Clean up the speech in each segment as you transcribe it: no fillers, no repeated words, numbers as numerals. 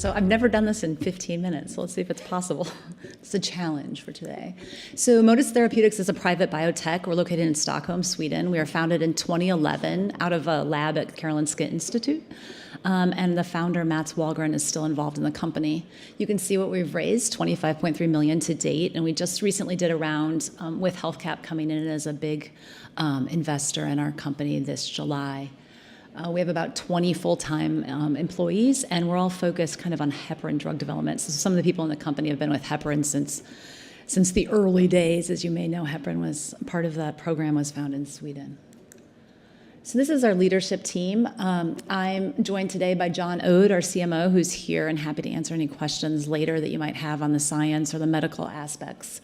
So I've never done this in 15 minutes, so let's see if it's possible. It's a challenge for today. So Modus Therapeutics is a private biotech. We're located in Stockholm, Sweden. We were founded in 2011 out of a lab at Karolinska Institute. And the founder, Mats Wahlgren, is still involved in the company. You can see what we've raised, $25.3 million to date, and we just recently did a round with HealthCap coming in as a big investor in our company this July. We have about 20 full-time employees, and we're all focused kind of on heparin drug development. So some of the people in the company have been with heparin since the early days. As you may know, heparin was part of that program was found in Sweden. So this is our leadership team. I'm joined today by John Ode, our CMO, who's here and happy to answer any questions later that you might have on the science or the medical aspects.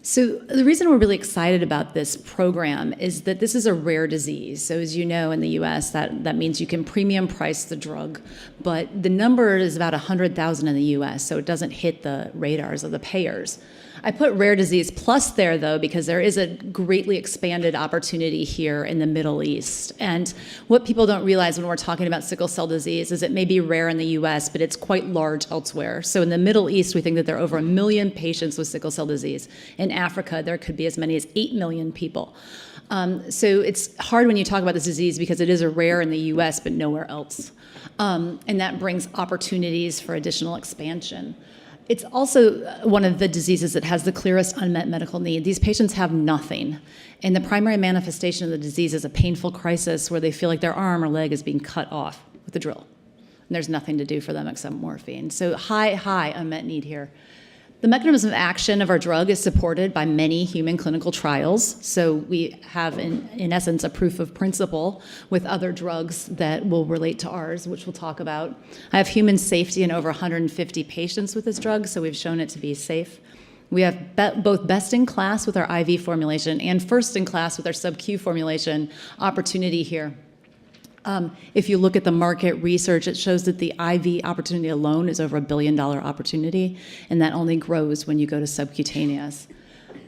So the reason we're really excited about this program is that this is a rare disease. So as you know, in the US, that means you can premium price the drug, but the number is about 100,000 in the US, so it doesn't hit the radars of the payers. I put rare disease plus there, though, because there is a greatly expanded opportunity here in the Middle East. And what people don't realize when we're talking about sickle cell disease is it may be rare in the US, but it's quite large elsewhere. So in the Middle East, we think that there are over 1 million patients with sickle cell disease. In Africa, there could be as many as 8 million people. So it's hard when you talk about this disease because it is a rare in the US, but nowhere else. And that brings opportunities for additional expansion. It's also one of the diseases that has the clearest unmet medical need. These patients have nothing. And the primary manifestation of the disease is a painful crisis where they feel like their arm or leg is being cut off with a drill. And there's nothing to do for them except morphine. So high unmet need here. The mechanism of action of our drug is supported by many human clinical trials. So we have, in essence, a proof of principle with other drugs that will relate to ours, which we'll talk about. I have human safety in over 150 patients with this drug, so we've shown it to be safe. We have both best-in-class with our IV formulation and first-in-class with our sub-Q formulation opportunity here. If you look at the market research, it shows that the IV opportunity alone is over $1 billion opportunity, and that only grows when you go to subcutaneous.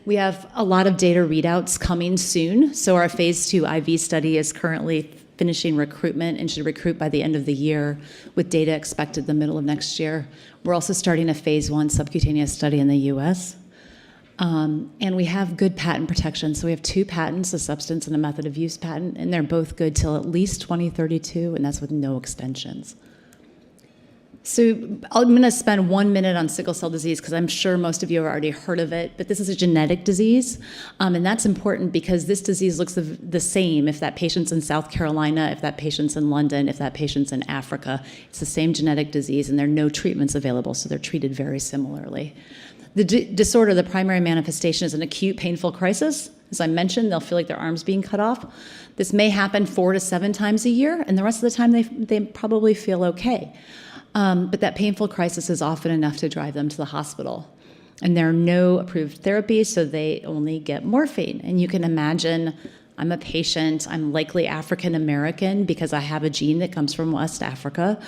We have a lot of data readouts coming soon. So our phase 2 IV study is currently finishing recruitment and should recruit by the end of the year with data expected the middle of next year. We're also starting a phase 1 subcutaneous study in the US. And we have good patent protection. So we have 2 patents, a substance and a method of use patent, and they're both good till at least 2032, and that's with no extensions. So I'm going to spend 1 minute on sickle cell disease because I'm sure most of you have already heard of it, but this is a genetic disease, and that's important because this disease looks the same if that patient's in South Carolina, if that patient's in London, if that patient's in Africa. It's the same genetic disease, and there are no treatments available, so they're treated very similarly. The disorder, the primary manifestation is an acute painful crisis. As I mentioned, they'll feel like their arm's being cut off. This may happen 4 to 7 times a year, and the rest of the time they probably feel okay. But that painful crisis is often enough to drive them to the hospital. And there are no approved therapies, so they only get morphine. And you can imagine, I'm a patient, I'm likely African American because I have a gene that comes from West Africa.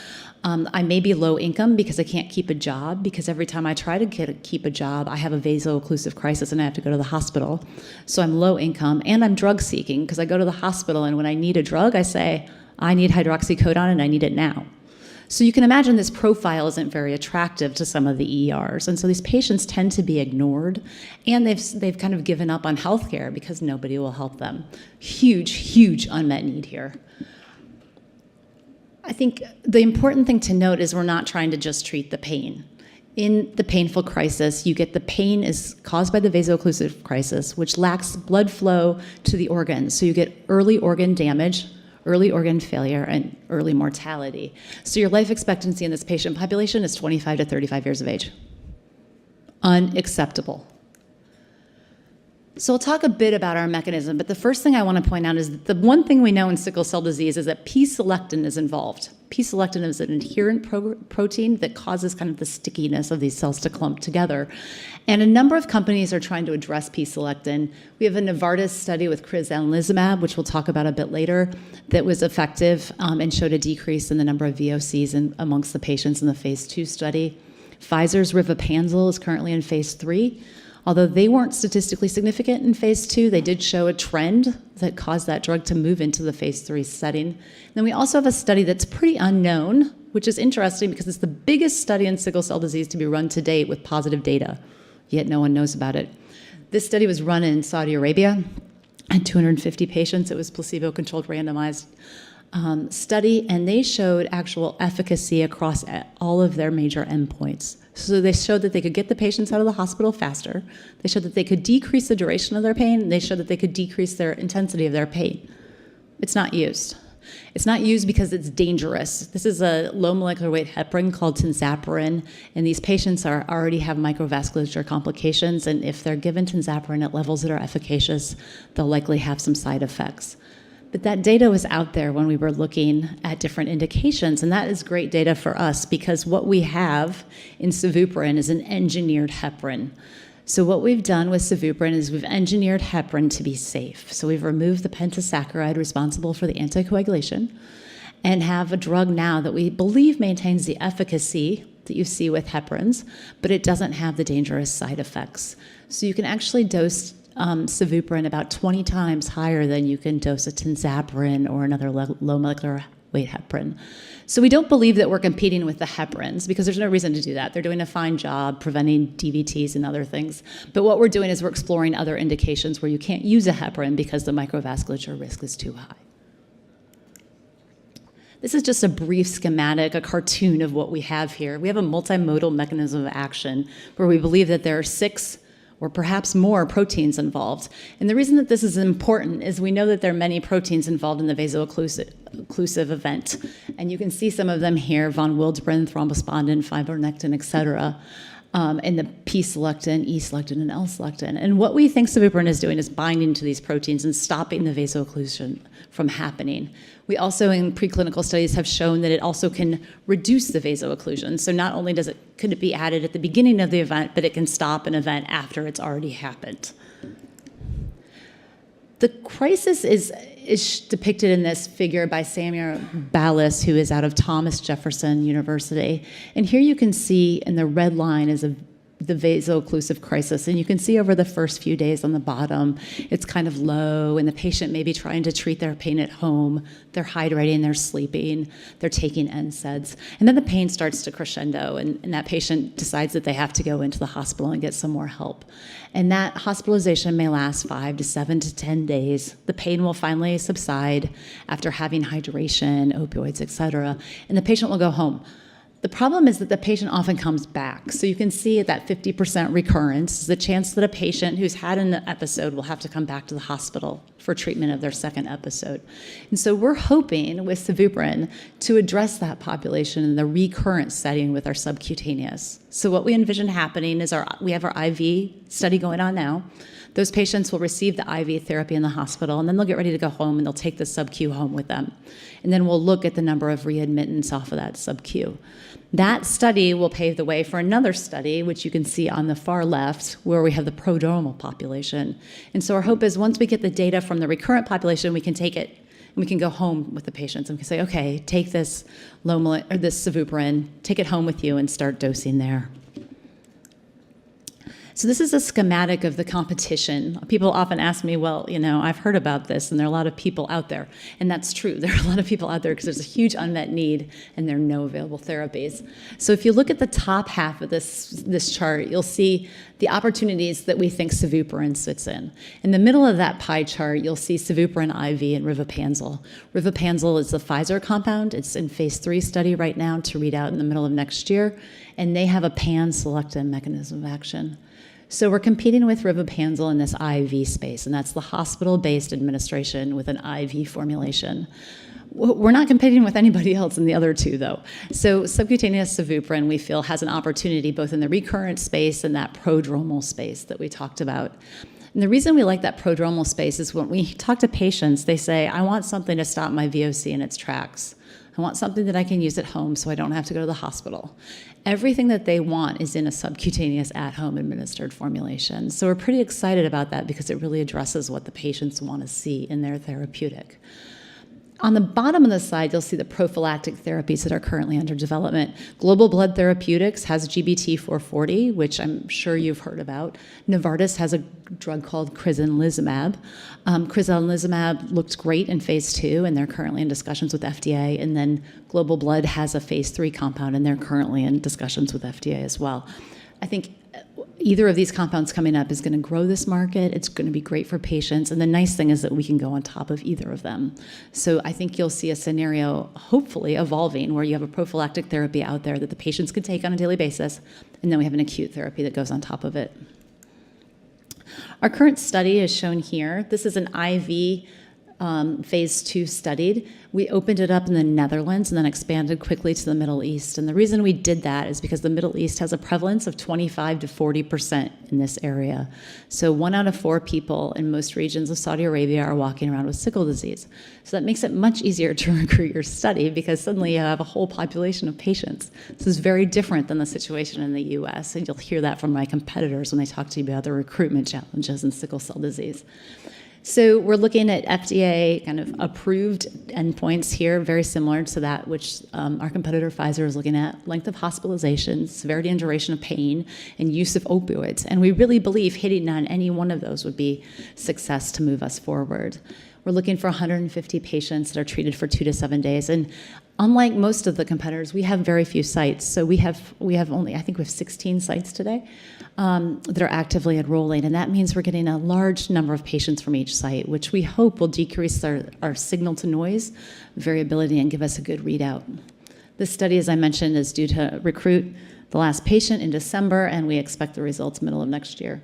I may be low income because I can't keep a job, because every time I try to keep a job, I have a Vaso occlusive crisis and I have to go to the hospital. So I'm low income, and I'm drug seeking because I go to the hospital, and when I need a drug, I say, I need hydroxycodone and I need it now. So you can imagine this profile isn't very attractive to some of the ERs. And so these patients tend to be ignored, and they've kind of given up on healthcare because nobody will help them. Huge unmet need here. I think the important thing to note is we're not trying to just treat the pain. In the painful crisis, you get the pain is caused by the vaso-occlusive crisis, which lacks blood flow to the organs. So you get early organ damage, early organ failure, and early mortality. So your life expectancy in this patient population is 25 to 35 years of age. Unacceptable. So I'll talk a bit about our mechanism, but the first thing I want to point out is that the one thing we know in sickle cell disease is that P-selectin is involved. P-selectin is an adherent protein that causes kind of the stickiness of these cells to clump together. And a number of companies are trying to address P-selectin. We have a Novartis study with crizanlizumab, which we'll talk about a bit later, that was effective and showed a decrease in the number of VOCs amongst the patients in the phase 2 study. Pfizer's Rivapanzil is currently in phase 3. Although they weren't statistically significant in phase 2, they did show a trend that caused that drug to move into the phase 3 setting. And then we also have a study that's pretty unknown, which is interesting because it's the biggest study in sickle cell disease to be run to date with positive data, yet no one knows about it. This study was run in Saudi Arabia, and 250 patients. It was placebo-controlled randomized study, and they showed actual efficacy across all of their major endpoints. So they showed that they could get the patients out of the hospital faster. They showed that they could decrease the duration of their pain. And they showed that they could decrease their intensity of their pain. It's not used. It's not used because it's dangerous. This is a low molecular weight heparin called tinzaparin, and these patients already have microvasculature complications, and if they're given tinzaparin at levels that are efficacious, they'll likely have some side effects. But that data was out there when we were looking at different indications, and that is great data for us because what we have in sevuprin is an engineered heparin. So what we've done with sevuprin is we've engineered heparin to be safe. So we've removed the pentasaccharide responsible for the anticoagulation and have a drug now that we believe maintains the efficacy that you see with heparins, but it doesn't have the dangerous side effects. So you can actually dose sevuprin about 20 times higher than you can dose a tinzaparin or another low molecular weight heparin. So we don't believe that we're competing with the heparins because there's no reason to do that. They're doing a fine job preventing DVTs and other things. But what we're doing is we're exploring other indications where you can't use a heparin because the microvasculature risk is too high. This is just a brief schematic, a cartoon of what we have here. We have a multimodal mechanism of action where we believe that there are 6 or perhaps more proteins involved. And the reason that this is important is we know that there are many proteins involved in the vaso-occlusive event. And you can see some of them here, von Willebrand, thrombospondin, fibronectin, et cetera, and the P-selectin, E-selectin, and L-selectin. And what we think sevuprin is doing is binding to these proteins and stopping the vaso-occlusion from happening. We also, in preclinical studies, have shown that it also can reduce the vaso-occlusion. So not only could it be added at the beginning of the event, but it can stop an event after it's already happened. The crisis is depicted in this figure by Samuel Ballas, who is out of Thomas Jefferson University. And here you can see in the red line is the vaso-occlusive crisis. And you can see over the first few days on the bottom, it's kind of low, and the patient may be trying to treat their pain at home. They're hydrating, they're sleeping, they're taking NSAIDs. And then the pain starts to crescendo, and that patient decides that they have to go into the hospital and get some more help. And that hospitalization may last 5 to 7 to 10 days. The pain will finally subside after having hydration, opioids, et cetera, and the patient will go home. The problem is that the patient often comes back. So you can see that 50% recurrence is the chance that a patient who's had an episode will have to come back to the hospital for treatment of their second episode. And so we're hoping with sevuprin to address that population in the recurrent setting with our subcutaneous. So what we envision happening is we have our IV study going on now. Those patients will receive the IV therapy in the hospital, and then they'll get ready to go home, and they'll take the sub-Q home with them. And then we'll look at the number of readmittance off of that sub-Q. That study will pave the way for another study, which you can see on the far left, where we have the prodromal population. And so our hope is once we get the data from the recurrent population, we can take it and we can go home with the patients and we can say, okay, take this this sevuprin, take it home with you and start dosing there. So this is a schematic of the competition. People often ask me, well, I've heard about this, and there are a lot of people out there. And that's true. There are a lot of people out there because there's a huge unmet need, and there are no available therapies. So if you look at the top half of this chart, you'll see the opportunities that we think sevuprin sits in. In the middle of that pie chart, you'll see sevuprin IV and rivapansel. Rivapansel is the Pfizer compound. It's in phase 3 study right now to read out in the middle of next year, and they have a pan-selectin mechanism of action. So we're competing with rivapansel in this IV space, and that's the hospital-based administration with an IV formulation. We're not competing with anybody else in the other two, though. So subcutaneous sevuprin, we feel, has an opportunity both in the recurrent space and that prodromal space that we talked about. And the reason we like that prodromal space is when we talk to patients, they say, I want something to stop my VOC in its tracks. I want something that I can use at home so I don't have to go to the hospital. Everything that they want is in a subcutaneous at-home administered formulation. So we're pretty excited about that because it really addresses what the patients want to see in their therapeutic. On the bottom of the slide, you'll see the prophylactic therapies that are currently under development. Global Blood Therapeutics has GBT440, which I'm sure you've heard about. Novartis has a drug called crizanlizumab. Crizanlizumab looked great in phase 2, and they're currently in discussions with FDA. And then Global Blood has a phase 3 compound, and they're currently in discussions with FDA as well. I think either of these compounds coming up is going to grow this market. It's going to be great for patients. And the nice thing is that we can go on top of either of them. So I think you'll see a scenario, hopefully, evolving where you have a prophylactic therapy out there that the patients can take on a daily basis, and then we have an acute therapy that goes on top of it. Our current study is shown here. This is an IV phase 2 studied. We opened it up in the Netherlands and then expanded quickly to the Middle East. And the reason we did that is because the Middle East has a prevalence of 25 to 40% in this area. So 1 out of 4 people in most regions of Saudi Arabia are walking around with sickle disease. So that makes it much easier to recruit your study because suddenly you have a whole population of patients. This is very different than the situation in the US, and you'll hear that from my competitors when they talk to you about the recruitment challenges in sickle cell disease. So we're looking at FDA kind of approved endpoints here, very similar to that which our competitor Pfizer is looking at: length of hospitalization, severity and duration of pain, and use of opioids. And we really believe hitting on any one of those would be success to move us forward. We're looking for 150 patients that are treated for 2 to 7 days. And unlike most of the competitors, we have very few sites. So we have only, I think we have 16 sites today that are actively enrolling. And that means we're getting a large number of patients from each site, which we hope will decrease our signal to noise variability and give us a good readout. This study, as I mentioned, is due to recruit the last patient in December, and we expect the results middle of next year.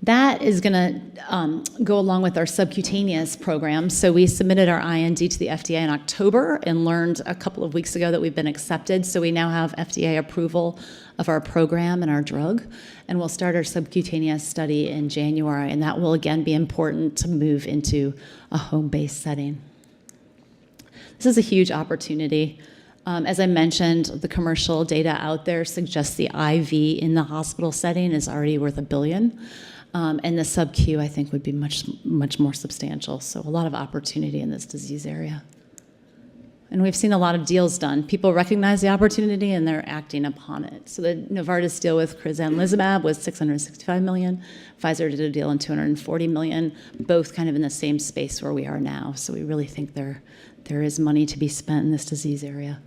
That is going to go along with our subcutaneous program. So we submitted our IND to the FDA in October and learned a couple of weeks ago that we've been accepted. So we now have FDA approval of our program and our drug. And we'll start our subcutaneous study in January. And that will, again, be important to move into a home-based setting. This is a huge opportunity. As I mentioned, the commercial data out there suggests the IV in the hospital setting is already worth $1 billion. And the sub-Q, I think, would be much more substantial. So a lot of opportunity in this disease area. And we've seen a lot of deals done. People recognize the opportunity, and they're acting upon it. So the Novartis deal with crizanlizumab was $665 million. Pfizer did a deal in $240 million, both kind of in the same space where we are now. So we really think there is money to be spent in this disease area.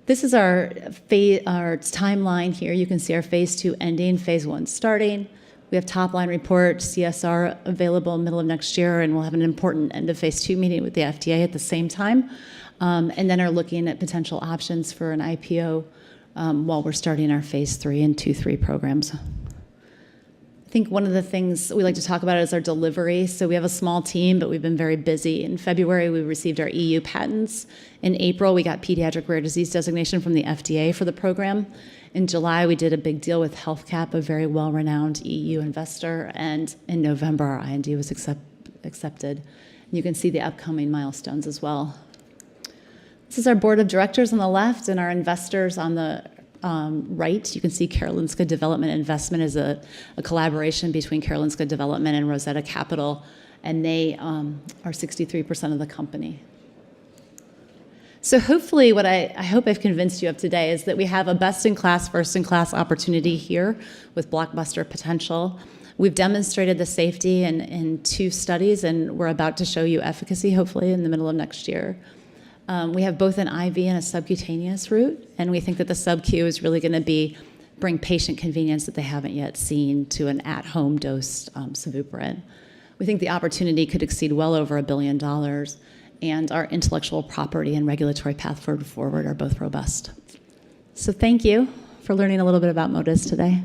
This is our timeline here. You can see our phase 2 ending, phase 1 starting. We have top-line report, CSR available middle of next year, and we'll have an important end-of-phase 2 meeting with the FDA at the same time, and then are looking at potential options for an IPO while we're starting our phase 3 and 2/3 programs. I think one of the things we like to talk about is our delivery. So we have a small team, but we've been very busy. In February, we received our EU patents. In April, we got pediatric rare disease designation from the FDA for the program. In July, we did a big deal with HealthCap, a very well-renowned EU investor, and in November, our IND was accepted. And you can see the upcoming milestones as well. This is our board of directors on the left and our investors on the right. You can see Karolinska Development Investment is a collaboration between Karolinska Development and Rosetta Capital, and they are 63% of the company. So hopefully what I hope I've convinced you of today is that we have a best-in-class, first-in-class opportunity here with blockbuster potential. We've demonstrated the safety in 2 studies, and we're about to show you efficacy, hopefully, in the middle of next year. We have both an IV and a subcutaneous route, and we think that the sub-Q is really going to bring patient convenience that they haven't yet seen to an at-home dosed savuparin. We think the opportunity could exceed well over $1 billion, and our intellectual property and regulatory path forward are both robust. So thank you for learning a little bit about Modus today.